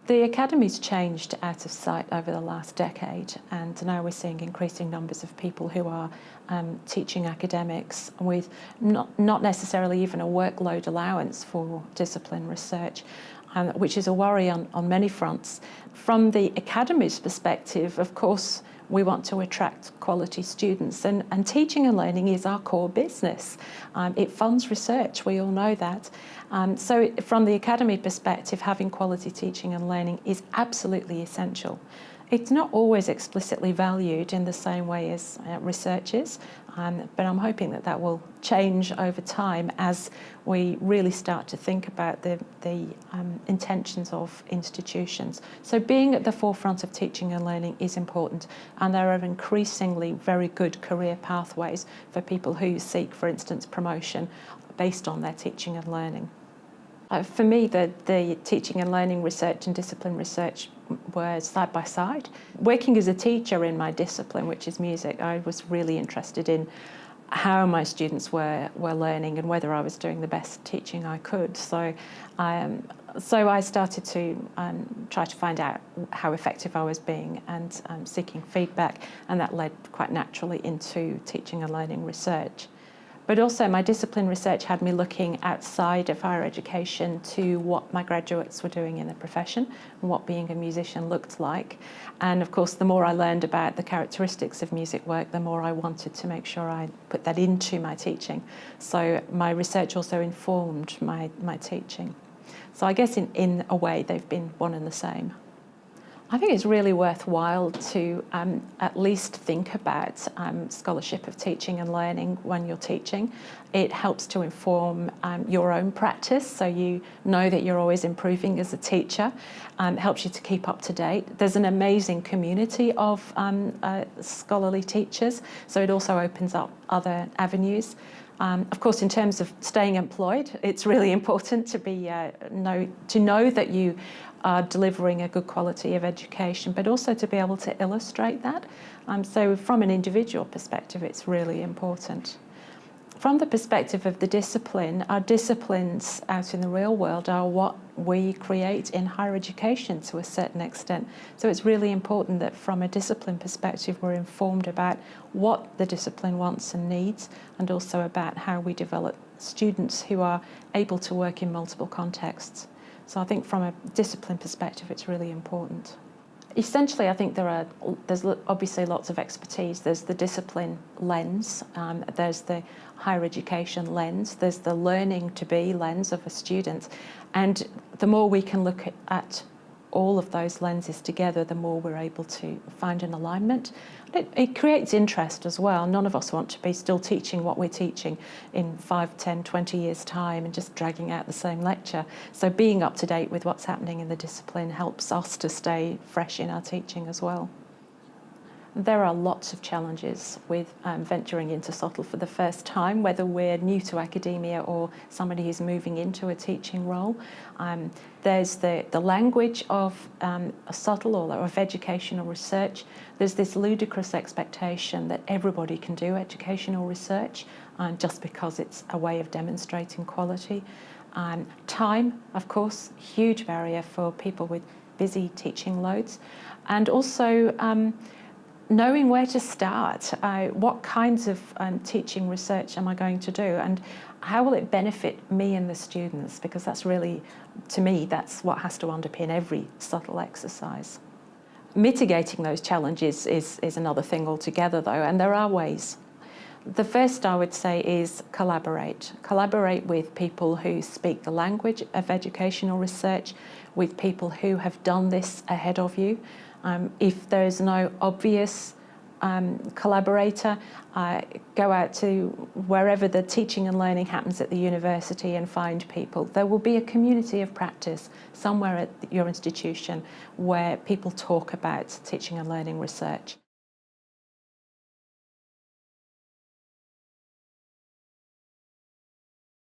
The academy's changed out of sight over the last decade, and now we're seeing increasing numbers of people who are teaching academics with not necessarily even a workload allowance for discipline research, which is a worry on many fronts. From the academy's perspective, of course, we want to attract quality students, and teaching and learning is our core business. It funds research, we all know that. So from the academy perspective, having quality teaching and learning is absolutely essential. It's not always explicitly valued in the same way as research is, but I'm hoping that that will change over time as we really start to think about the intentions of institutions. So being at the forefront of teaching and learning is important, and there are increasingly very good career pathways for people who seek, for instance, promotion based on their teaching and learning. For me, the teaching and learning research and discipline research were side by side. Working as a teacher in my discipline, which is music, I was really interested in how my students were learning and whether I was doing the best teaching I could. So I started to try to find out how effective I was being and seeking feedback, and that led quite naturally into teaching and learning research. But also my discipline research had me looking outside of higher education to what my graduates were doing in the profession and what being a musician looked like. And of course, the more I learned about the characteristics of music work, the more I wanted to make sure I put that into my teaching. So my research also informed my teaching. So I guess in a way, they've been one and the same. I think it's really worthwhile to at least think about scholarship of teaching and learning when you're teaching. It helps to inform your own practice, so you know that you're always improving as a teacher. It helps you to keep up to date. There's an amazing community of scholarly teachers, so it also opens up other avenues. Of course, in terms of staying employed, it's really important to know that you are delivering a good quality of education, but also to be able to illustrate that. So from an individual perspective, it's really important. From the perspective of the discipline, our disciplines out in the real world are what we create in higher education to a certain extent. So it's really important that from a discipline perspective, we're informed about what the discipline wants and needs, and also about how we develop students who are able to work in multiple contexts. So I think from a discipline perspective, it's really important. Essentially, I think there's obviously lots of expertise. There's the discipline lens, there's the higher education lens, there's the learning to be lens of a student. And the more we can look at all of those lenses together, the more we're able to find an alignment. It creates interest as well. None of us want to be still teaching what we're teaching in 5, 10, 20 years' time and just dragging out the same lecture. So being up to date with what's happening in the discipline helps us to stay fresh in our teaching as well. There are lots of challenges with venturing into SoTL for the first time, whether we're new to academia or somebody who's moving into a teaching role. There's the language of SoTL or of educational research. There's this ludicrous expectation that everybody can do educational research just because it's a way of demonstrating quality. Time, of course, huge barrier for people with busy teaching loads. And also, knowing where to start, what kinds of teaching research am I going to do, and how will it benefit me and the students? Because that's really, to me, that's what has to underpin every SoTL exercise. Mitigating those challenges is another thing altogether, though, and there are ways. The first, I would say, is collaborate. Collaborate with people who speak the language of educational research, with people who have done this ahead of you. If there is no obvious collaborator, go out to wherever the teaching and learning happens at the university and find people. There will be a community of practice somewhere at your institution where people talk about teaching and learning research.